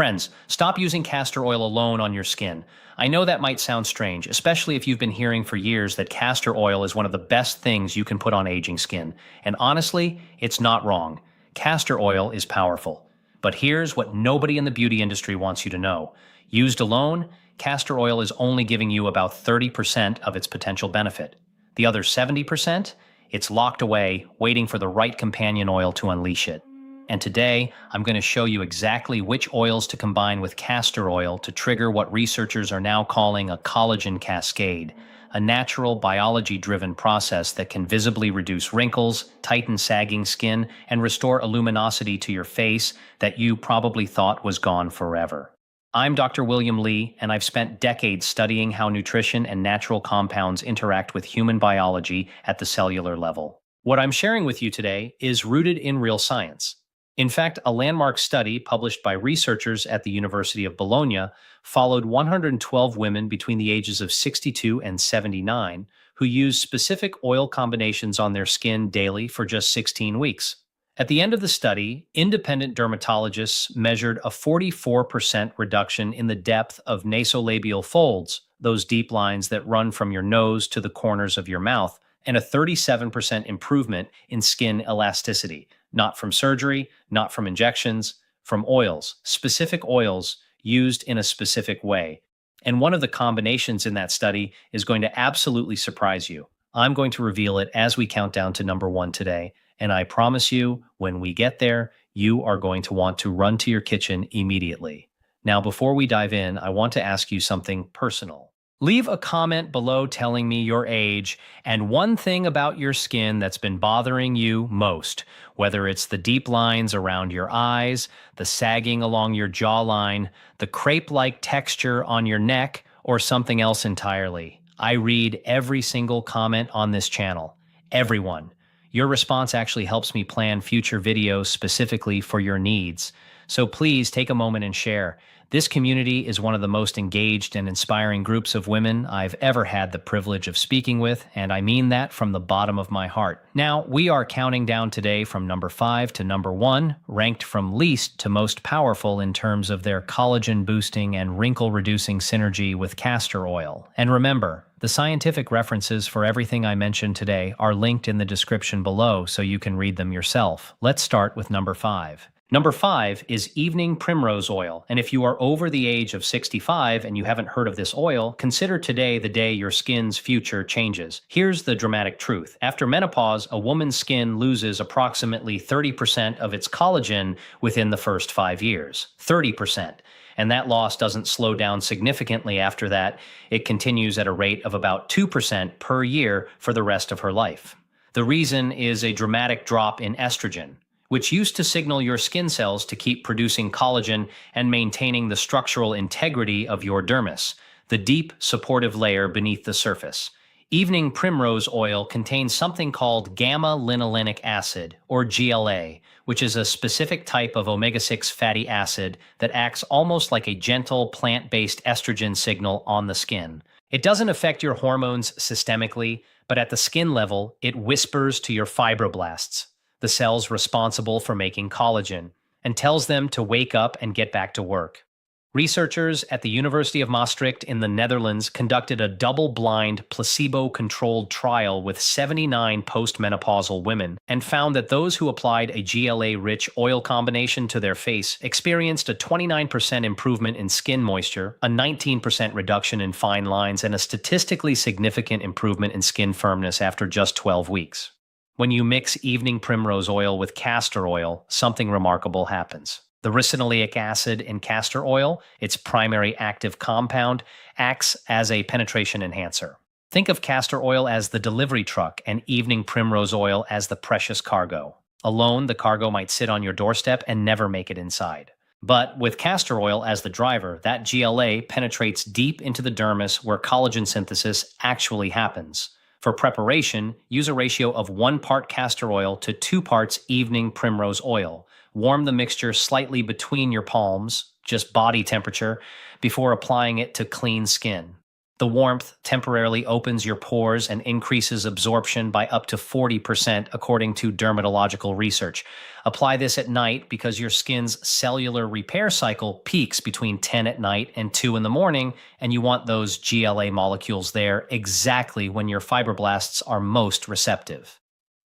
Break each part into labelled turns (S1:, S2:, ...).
S1: Friends, stop using castor oil alone on your skin. I know that might sound strange, especially if you've been hearing for years that castor oil is one of the best things you can put on aging skin. And honestly, it's not wrong. Castor oil is powerful. But here's what nobody in the beauty industry wants you to know. Used alone, castor oil is only giving you about 30% of its potential benefit. The other 70%, it's locked away, waiting for the right companion oil to unleash it. And today, I'm going to show you exactly which oils to combine with castor oil to trigger what researchers are now calling a collagen cascade, a natural biology-driven process that can visibly reduce wrinkles, tighten sagging skin, and restore a luminosity to your face that you probably thought was gone forever. I'm Dr. William Lee, and I've spent decades studying how nutrition and natural compounds interact with human biology at the cellular level. What I'm sharing with you today is rooted in real science. In fact, a landmark study published by researchers at the University of Bologna followed 112 women between the ages of 62 and 79 who used specific oil combinations on their skin daily for just 16 weeks. At the end of the study, independent dermatologists measured a 44% reduction in the depth of nasolabial folds, those deep lines that run from your nose to the corners of your mouth, and a 37% improvement in skin elasticity. Not from surgery, not from injections, from oils, specific oils used in a specific way. And one of the combinations in that study is going to absolutely surprise you. I'm going to reveal it as we count down to number 1 today. And I promise you, when we get there, you are going to want to run to your kitchen immediately. Now, before we dive in, I want to ask you something personal. Leave a comment below telling me your age and one thing about your skin that's been bothering you most, whether it's the deep lines around your eyes, the sagging along your jawline, the crepe-like texture on your neck, or something else entirely. I read every single comment on this channel. Everyone. Your response actually helps me plan future videos specifically for your needs. So please take a moment and share. This community is one of the most engaged and inspiring groups of women I've ever had the privilege of speaking with, and I mean that from the bottom of my heart. Now, we are counting down today from number 5 to number 1, ranked from least to most powerful in terms of their collagen-boosting and wrinkle-reducing synergy with castor oil. And remember, the scientific references for everything I mentioned today are linked in the description below so you can read them yourself. Let's start with number 5. Number 5 is evening primrose oil, and if you are over the age of 65 and you haven't heard of this oil, consider today the day your skin's future changes. Here's the dramatic truth. After menopause, a woman's skin loses approximately 30% of its collagen within the first 5 years. 30%. And that loss doesn't slow down significantly after that. It continues at a rate of about 2% per year for the rest of her life. The reason is a dramatic drop in estrogen, which used to signal your skin cells to keep producing collagen and maintaining the structural integrity of your dermis, the deep, supportive layer beneath the surface. Evening primrose oil contains something called gamma-linolenic acid, or GLA, which is a specific type of omega-6 fatty acid that acts almost like a gentle plant-based estrogen signal on the skin. It doesn't affect your hormones systemically, but at the skin level, it whispers to your fibroblasts, the cells responsible for making collagen, and tells them to wake up and get back to work. Researchers at the University of Maastricht in the Netherlands conducted a double-blind, placebo-controlled trial with 79 postmenopausal women and found that those who applied a GLA-rich oil combination to their face experienced a 29% improvement in skin moisture, a 19% reduction in fine lines, and a statistically significant improvement in skin firmness after just 12 weeks. When you mix evening primrose oil with castor oil, something remarkable happens. The ricinoleic acid in castor oil, its primary active compound, acts as a penetration enhancer. Think of castor oil as the delivery truck and evening primrose oil as the precious cargo. Alone, the cargo might sit on your doorstep and never make it inside. But with castor oil as the driver, that GLA penetrates deep into the dermis where collagen synthesis actually happens. For preparation, use a ratio of 1 part castor oil to 2 parts evening primrose oil. Warm the mixture slightly between your palms, just body temperature, before applying it to clean skin. The warmth temporarily opens your pores and increases absorption by up to 40% according to dermatological research. Apply this at night because your skin's cellular repair cycle peaks between 10 at night and 2 in the morning, and you want those GLA molecules there exactly when your fibroblasts are most receptive.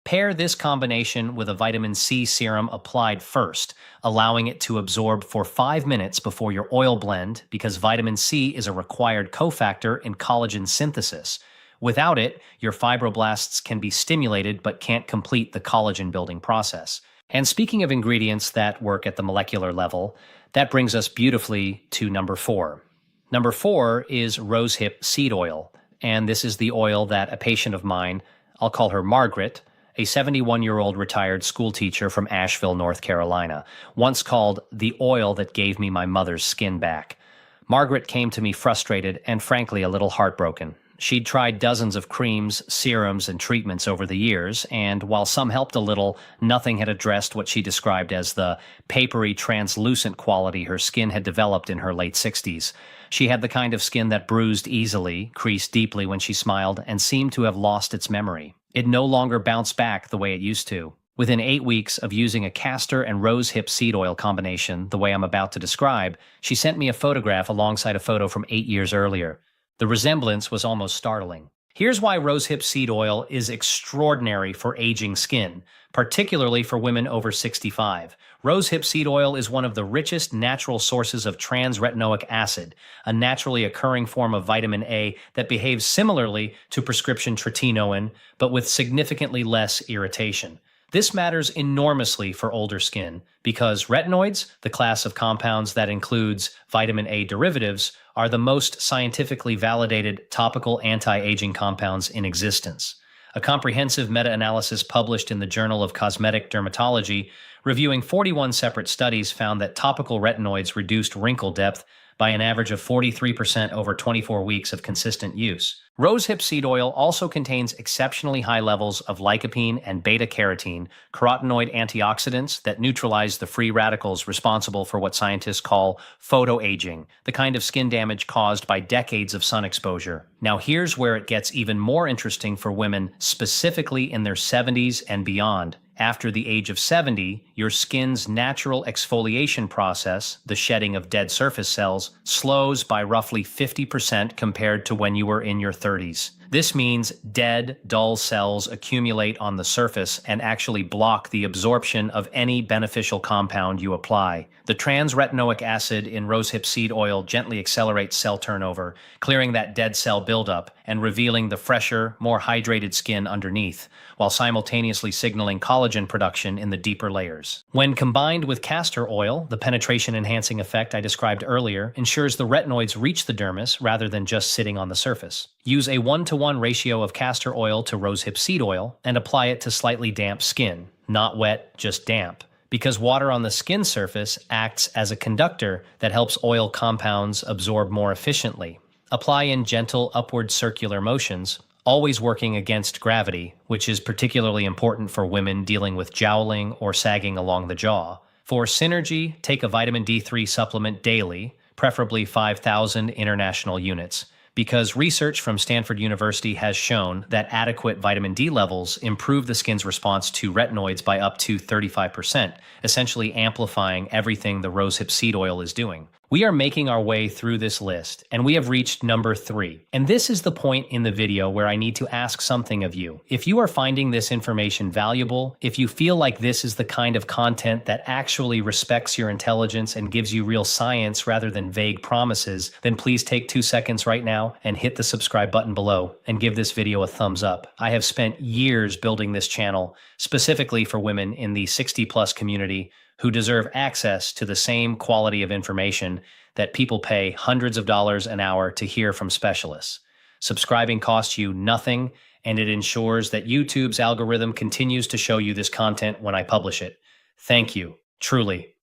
S1: Pair this combination with a vitamin C serum applied first, allowing it to absorb for 5 minutes before your oil blend because vitamin C is a required cofactor in collagen synthesis. Without it, your fibroblasts can be stimulated but can't complete the collagen building process. And speaking of ingredients that work at the molecular level, that brings us beautifully to number 4. Number 4 is rosehip seed oil, and this is the oil that a patient of mine, I'll call her Margaret, a 71-year-old retired school teacher from Asheville, North Carolina, once called the oil that gave me my mother's skin back. Margaret came to me frustrated and frankly a little heartbroken. She'd tried dozens of creams, serums, and treatments over the years, and while some helped a little, nothing had addressed what she described as the papery, translucent quality her skin had developed in her late 60s. She had the kind of skin that bruised easily, creased deeply when she smiled, and seemed to have lost its memory. It no longer bounced back the way it used to. Within 8 weeks of using a castor and rosehip seed oil combination, the way I'm about to describe, she sent me a photograph alongside a photo from 8 years earlier. The resemblance was almost startling. Here's why rosehip seed oil is extraordinary for aging skin, particularly for women over 65. Rosehip seed oil is one of the richest natural sources of trans-retinoic acid, a naturally occurring form of vitamin A that behaves similarly to prescription tretinoin, but with significantly less irritation. This matters enormously for older skin because retinoids, the class of compounds that includes vitamin A derivatives, are the most scientifically validated topical anti-aging compounds in existence. A comprehensive meta-analysis published in the Journal of Cosmetic Dermatology, reviewing 41 separate studies, found that topical retinoids reduced wrinkle depth by an average of 43% over 24 weeks of consistent use. Rosehip seed oil also contains exceptionally high levels of lycopene and beta-carotene, carotenoid antioxidants that neutralize the free radicals responsible for what scientists call photoaging, the kind of skin damage caused by decades of sun exposure. Now here's where it gets even more interesting for women, specifically in their 70s and beyond. After the age of 70, your skin's natural exfoliation process, the shedding of dead surface cells, slows by roughly 50% compared to when you were in your 30s. This means dead, dull cells accumulate on the surface and actually block the absorption of any beneficial compound you apply. The trans-retinoic acid in rosehip seed oil gently accelerates cell turnover, clearing that dead cell buildup and revealing the fresher, more hydrated skin underneath, while simultaneously signaling collagen production in the deeper layers. When combined with castor oil, the penetration-enhancing effect I described earlier ensures the retinoids reach the dermis rather than just sitting on the surface. Use a 1-to-1 ratio of castor oil to rosehip seed oil and apply it to slightly damp skin, not wet, just damp, because water on the skin surface acts as a conductor that helps oil compounds absorb more efficiently. Apply in gentle upward circular motions, always working against gravity, which is particularly important for women dealing with jowling or sagging along the jaw. For synergy, take a vitamin D3 supplement daily, preferably 5,000 international units, because research from Stanford University has shown that adequate vitamin D levels improve the skin's response to retinoids by up to 35%, essentially amplifying everything the rosehip seed oil is doing. We are making our way through this list, and we have reached number 3. And this is the point in the video where I need to ask something of you. If you are finding this information valuable, if you feel like this is the kind of content that actually respects your intelligence and gives you real science rather than vague promises, then please take 2 seconds right now and hit the subscribe button below and give this video a thumbs up. I have spent years building this channel specifically for women in the 60+ community who deserve access to the same quality of information that people pay hundreds of dollars an hour to hear from specialists. Subscribing costs you nothing, and it ensures that YouTube's algorithm continues to show you this content when I publish it. Thank you, truly.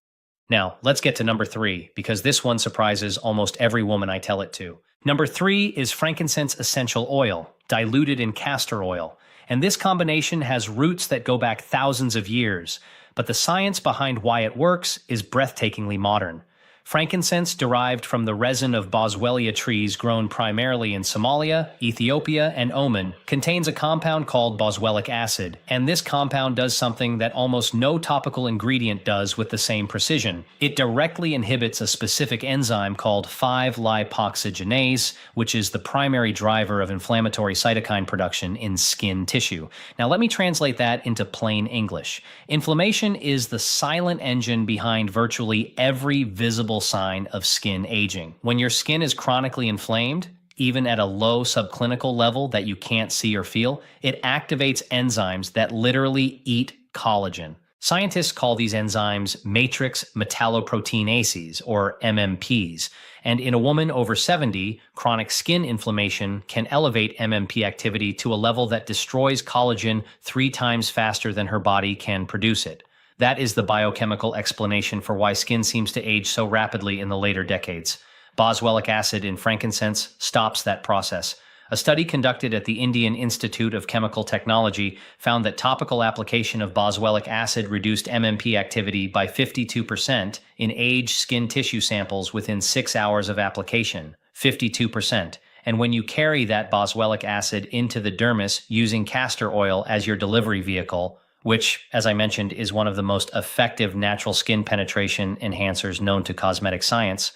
S1: Now, let's get to number 3, because this one surprises almost every woman I tell it to. Number 3 is frankincense essential oil, diluted in castor oil. And this combination has roots that go back thousands of years, but the science behind why it works is breathtakingly modern. Frankincense, derived from the resin of boswellia trees grown primarily in Somalia, Ethiopia, and Oman, contains a compound called boswellic acid, and this compound does something that almost no topical ingredient does with the same precision. It directly inhibits a specific enzyme called 5-lipoxygenase, which is the primary driver of inflammatory cytokine production in skin tissue. Now let me translate that into plain English. Inflammation is the silent engine behind virtually every visible sign of skin aging. When your skin is chronically inflamed, even at a low subclinical level that you can't see or feel, it activates enzymes that literally eat collagen. Scientists call these enzymes matrix metalloproteinases, or MMPs, and in a woman over 70, chronic skin inflammation can elevate MMP activity to a level that destroys collagen 3 times faster than her body can produce it. That is the biochemical explanation for why skin seems to age so rapidly in the later decades. Boswellic acid in frankincense stops that process. A study conducted at the Indian Institute of Chemical Technology found that topical application of boswellic acid reduced MMP activity by 52% in aged skin tissue samples within 6 hours of application. 52%. And when you carry that boswellic acid into the dermis using castor oil as your delivery vehicle, which, as I mentioned, is one of the most effective natural skin penetration enhancers known to cosmetic science,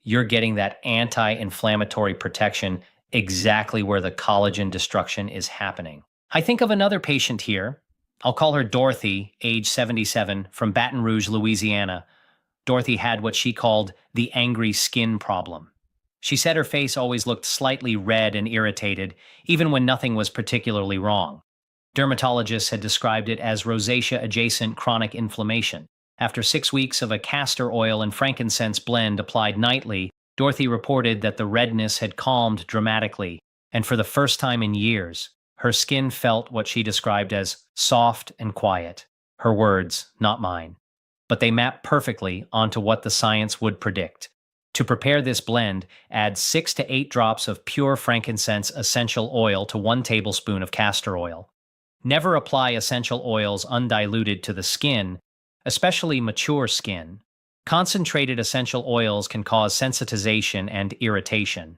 S1: you're getting that anti-inflammatory protection exactly where the collagen destruction is happening. I think of another patient here. I'll call her Dorothy, age 77, from Baton Rouge, Louisiana. Dorothy had what she called the angry skin problem. She said her face always looked slightly red and irritated, even when nothing was particularly wrong. Dermatologists had described it as rosacea-adjacent chronic inflammation. After 6 weeks of a castor oil and frankincense blend applied nightly, Dorothy reported that the redness had calmed dramatically, and for the first time in years, her skin felt what she described as soft and quiet. Her words, not mine. But they map perfectly onto what the science would predict. To prepare this blend, add 6 to 8 drops of pure frankincense essential oil to 1 tablespoon of castor oil. Never apply essential oils undiluted to the skin, especially mature skin. Concentrated essential oils can cause sensitization and irritation.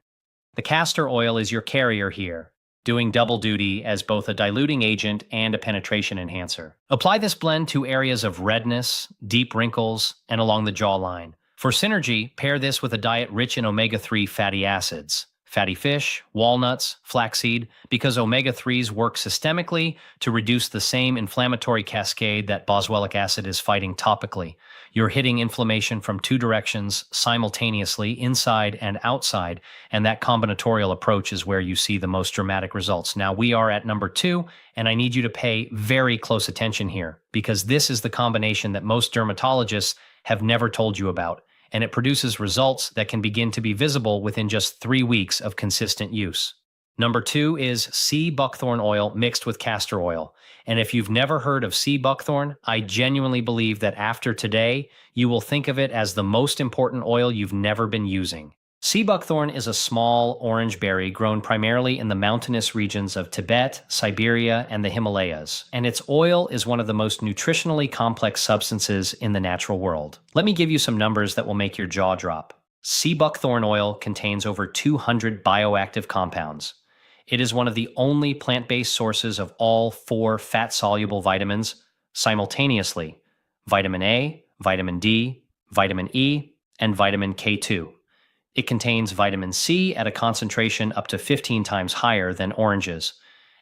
S1: The castor oil is your carrier here, doing double duty as both a diluting agent and a penetration enhancer. Apply this blend to areas of redness, deep wrinkles, and along the jawline. For synergy, pair this with a diet rich in omega-3 fatty acids. Fatty fish, walnuts, flaxseed, because omega-3s work systemically to reduce the same inflammatory cascade that boswellic acid is fighting topically. You're hitting inflammation from 2 directions simultaneously, inside and outside, and that combinatorial approach is where you see the most dramatic results. Now, we are at number 2, and I need you to pay very close attention here, because this is the combination that most dermatologists have never told you about, and it produces results that can begin to be visible within just 3 weeks of consistent use. Number 2 is sea buckthorn oil mixed with castor oil. And if you've never heard of sea buckthorn, I genuinely believe that after today, you will think of it as the most important oil you've never been using. Sea buckthorn is a small orange berry grown primarily in the mountainous regions of Tibet, Siberia, and the Himalayas, and its oil is one of the most nutritionally complex substances in the natural world. Let me give you some numbers that will make your jaw drop. Sea buckthorn oil contains over 200 bioactive compounds. It is one of the only plant-based sources of all 4 fat-soluble vitamins simultaneously: vitamin A, vitamin D, vitamin E, and vitamin K2. It contains vitamin C at a concentration up to 15 times higher than oranges.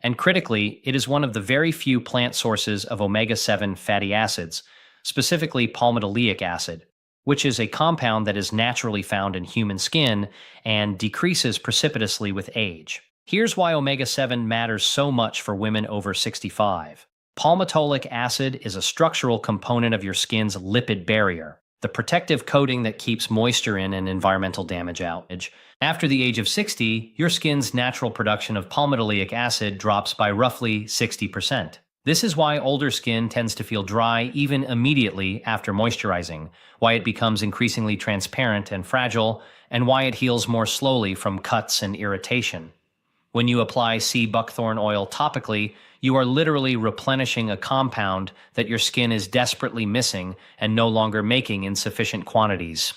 S1: And critically, it is one of the very few plant sources of omega-7 fatty acids, specifically palmitoleic acid, which is a compound that is naturally found in human skin and decreases precipitously with age. Here's why omega-7 matters so much for women over 65. Palmitoleic acid is a structural component of your skin's lipid barrier, the protective coating that keeps moisture in and environmental damage out. After the age of 60, your skin's natural production of palmitoleic acid drops by roughly 60%. This is why older skin tends to feel dry even immediately after moisturizing, why it becomes increasingly transparent and fragile, and why it heals more slowly from cuts and irritation. When you apply sea buckthorn oil topically, you are literally replenishing a compound that your skin is desperately missing and no longer making in sufficient quantities.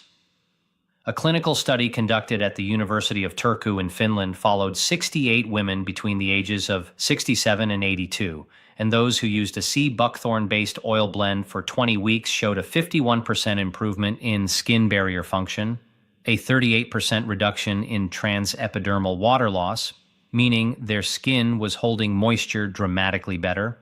S1: A clinical study conducted at the University of Turku in Finland followed 68 women between the ages of 67 and 82, and those who used a sea buckthorn-based oil blend for 20 weeks showed a 51% improvement in skin barrier function, a 38% reduction in transepidermal water loss, meaning their skin was holding moisture dramatically better,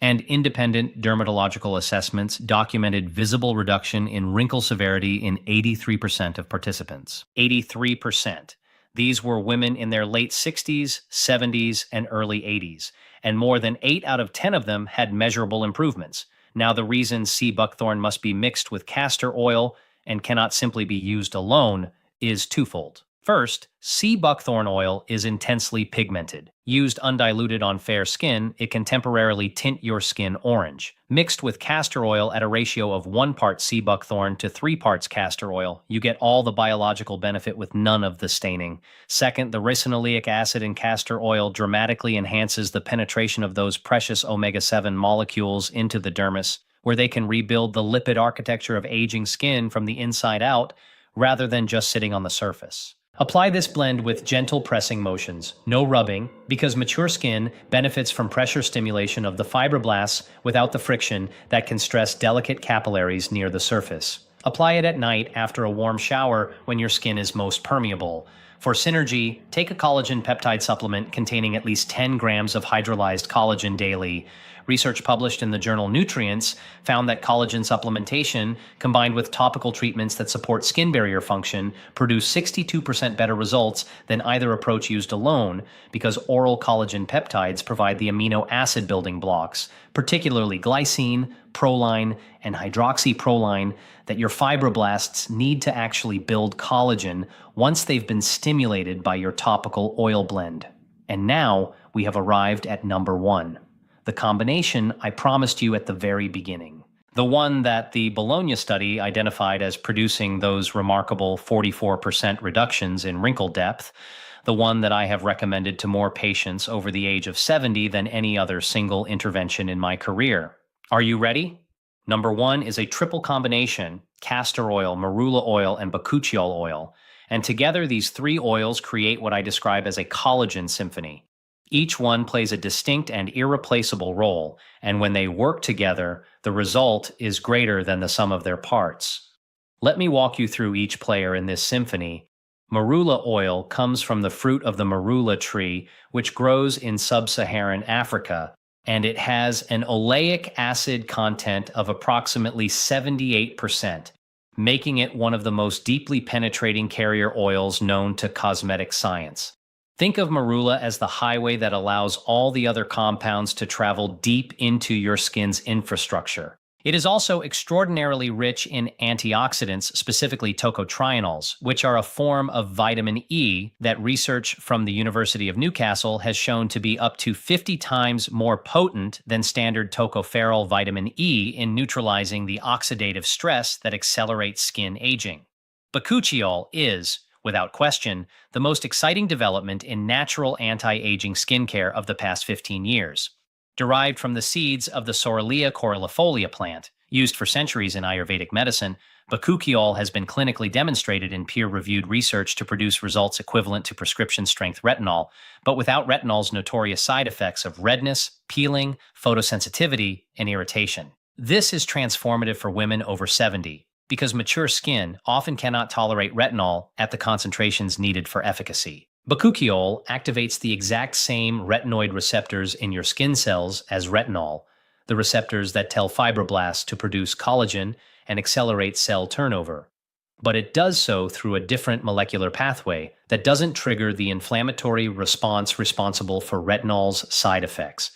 S1: and independent dermatological assessments documented visible reduction in wrinkle severity in 83% of participants. 83%. These were women in their late 60s, 70s, and early 80s, and more than 8 out of 10 of them had measurable improvements. Now, the reason sea buckthorn must be mixed with castor oil and cannot simply be used alone is twofold. First, sea buckthorn oil is intensely pigmented. Used undiluted on fair skin, it can temporarily tint your skin orange. Mixed with castor oil at a ratio of 1 part sea buckthorn to 3 parts castor oil, you get all the biological benefit with none of the staining. Second, the ricinoleic acid in castor oil dramatically enhances the penetration of those precious omega-7 molecules into the dermis, where they can rebuild the lipid architecture of aging skin from the inside out, rather than just sitting on the surface. Apply this blend with gentle pressing motions, no rubbing, because mature skin benefits from pressure stimulation of the fibroblasts without the friction that can stress delicate capillaries near the surface. Apply it at night after a warm shower when your skin is most permeable. For synergy, take a collagen peptide supplement containing at least 10 grams of hydrolyzed collagen daily. Research published in the journal Nutrients found that collagen supplementation, combined with topical treatments that support skin barrier function, produce 62% better results than either approach used alone, because oral collagen peptides provide the amino acid building blocks, particularly glycine, proline, and hydroxyproline, that your fibroblasts need to actually build collagen once they've been stimulated by your topical oil blend. And now we have arrived at number 1. The combination I promised you at the very beginning. The one that the Bologna study identified as producing those remarkable 44% reductions in wrinkle depth. The one that I have recommended to more patients over the age of 70 than any other single intervention in my career. Are you ready? Number 1 is a triple combination: castor oil, marula oil, and bakuchiol oil. And together these 3 oils create what I describe as a collagen symphony. Each one plays a distinct and irreplaceable role, and when they work together, the result is greater than the sum of their parts. Let me walk you through each player in this symphony. Marula oil comes from the fruit of the marula tree, which grows in sub-Saharan Africa, and it has an oleic acid content of approximately 78%, making it one of the most deeply penetrating carrier oils known to cosmetic science. Think of marula as the highway that allows all the other compounds to travel deep into your skin's infrastructure. It is also extraordinarily rich in antioxidants, specifically tocotrienols, which are a form of vitamin E that research from the University of Newcastle has shown to be up to 50 times more potent than standard tocopherol vitamin E in neutralizing the oxidative stress that accelerates skin aging. Bakuchiol is, without question, the most exciting development in natural anti-aging skincare of the past 15 years. Derived from the seeds of the Sorrelia coralifolia plant, used for centuries in Ayurvedic medicine, bakuchiol has been clinically demonstrated in peer-reviewed research to produce results equivalent to prescription-strength retinol, but without retinol's notorious side effects of redness, peeling, photosensitivity, and irritation. This is transformative for women over 70, because mature skin often cannot tolerate retinol at the concentrations needed for efficacy. Bakuchiol activates the exact same retinoid receptors in your skin cells as retinol, the receptors that tell fibroblasts to produce collagen and accelerate cell turnover. But it does so through a different molecular pathway that doesn't trigger the inflammatory response responsible for retinol's side effects.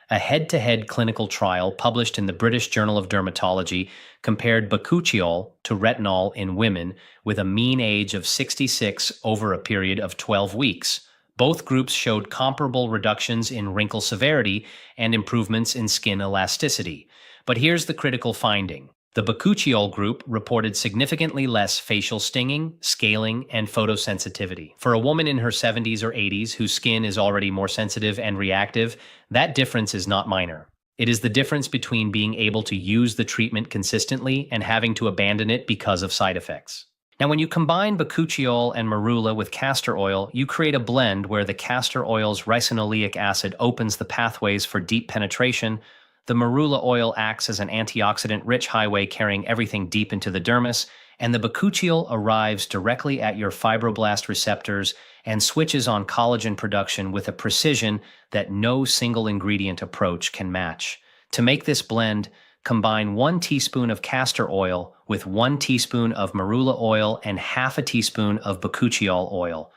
S1: A head-to-head clinical trial published in the British Journal of Dermatology compared bakuchiol to retinol in women with a mean age of 66 over a period of 12 weeks. Both groups showed comparable reductions in wrinkle severity and improvements in skin elasticity. But here's the critical finding. The bakuchiol group reported significantly less facial stinging, scaling, and photosensitivity. For a woman in her 70s or 80s whose skin is already more sensitive and reactive, that difference is not minor. It is the difference between being able to use the treatment consistently and having to abandon it because of side effects. Now, when you combine bakuchiol and marula with castor oil, you create a blend where the castor oil's ricinoleic acid opens the pathways for deep penetration. The marula oil acts as an antioxidant-rich highway carrying everything deep into the dermis, and the bakuchiol arrives directly at your fibroblast receptors and switches on collagen production with a precision that no single ingredient approach can match. To make this blend, combine 1 teaspoon of castor oil with 1 teaspoon of marula oil and half a teaspoon of bakuchiol oil.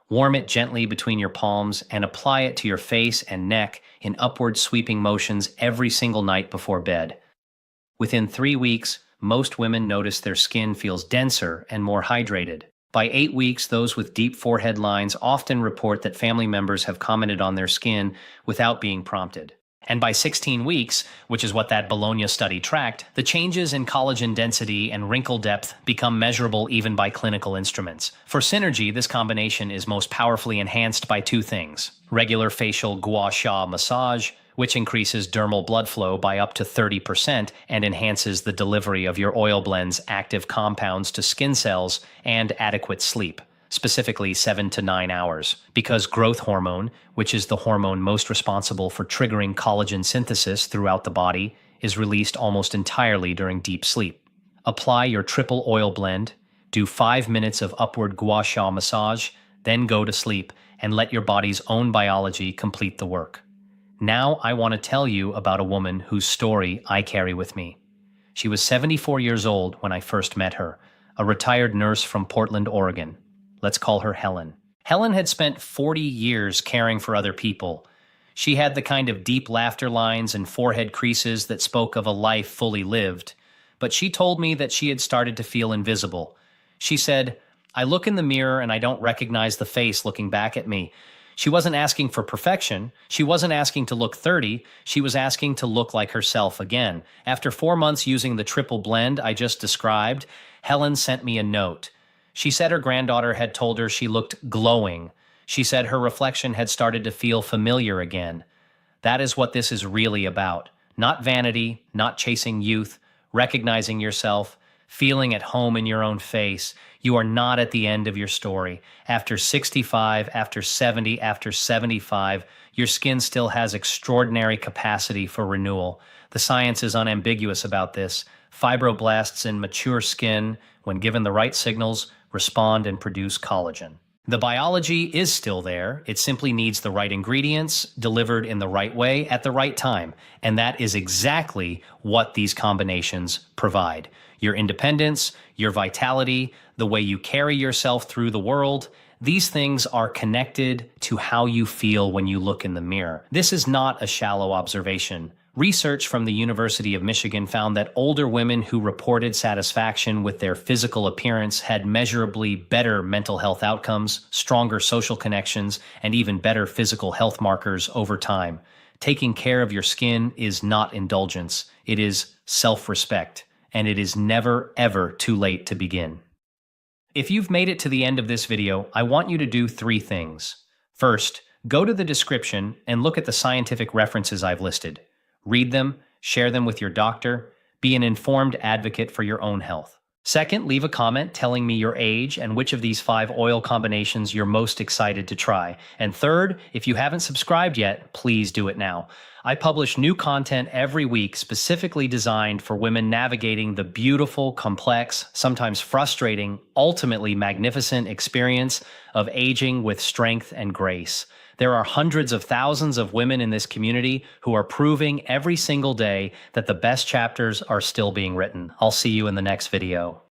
S1: Warm it gently between your palms and apply it to your face and neck in upward sweeping motions every single night before bed. Within 3 weeks, most women notice their skin feels denser and more hydrated. By 8 weeks, those with deep forehead lines often report that family members have commented on their skin without being prompted. And by 16 weeks, which is what that Bologna study tracked, the changes in collagen density and wrinkle depth become measurable even by clinical instruments. For synergy, this combination is most powerfully enhanced by 2 things: regular facial gua sha massage, which increases dermal blood flow by up to 30% and enhances the delivery of your oil blend's active compounds to skin cells, and adequate sleep, specifically 7 to 9 hours, because growth hormone, which is the hormone most responsible for triggering collagen synthesis throughout the body, is released almost entirely during deep sleep. Apply your triple oil blend, do 5 minutes of upward gua sha massage, then go to sleep and let your body's own biology complete the work. Now I want to tell you about a woman whose story I carry with me. She was 74 years old when I first met her, a retired nurse from Portland, Oregon. Let's call her Helen. Helen had spent 40 years caring for other people. She had the kind of deep laughter lines and forehead creases that spoke of a life fully lived. But she told me that she had started to feel invisible. She said, "I look in the mirror and I don't recognize the face looking back at me." She wasn't asking for perfection. She wasn't asking to look 30. She was asking to look like herself again. After 4 months using the triple blend I just described, Helen sent me a note. She said her granddaughter had told her she looked glowing. She said her reflection had started to feel familiar again. That is what this is really about. Not vanity, not chasing youth, recognizing yourself, feeling at home in your own face. You are not at the end of your story. After 65, after 70, after 75, your skin still has extraordinary capacity for renewal. The science is unambiguous about this. Fibroblasts in mature skin, when given the right signals, respond and produce collagen. The biology is still there. It simply needs the right ingredients, delivered in the right way at the right time. And that is exactly what these combinations provide. Your independence, your vitality, the way you carry yourself through the world, these things are connected to how you feel when you look in the mirror. This is not a shallow observation. Research from the University of Michigan found that older women who reported satisfaction with their physical appearance had measurably better mental health outcomes, stronger social connections, and even better physical health markers over time. Taking care of your skin is not indulgence. It is self-respect, and it is never, ever too late to begin. If you've made it to the end of this video, I want you to do 3 things. First, go to the description and look at the scientific references I've listed. Read them, share them with your doctor, be an informed advocate for your own health. Second, leave a comment telling me your age and which of these 5 oil combinations you're most excited to try. And third, if you haven't subscribed yet, please do it now. I publish new content every week specifically designed for women navigating the beautiful, complex, sometimes frustrating, ultimately magnificent experience of aging with strength and grace. There are hundreds of thousands of women in this community who are proving every single day that the best chapters are still being written. I'll see you in the next video.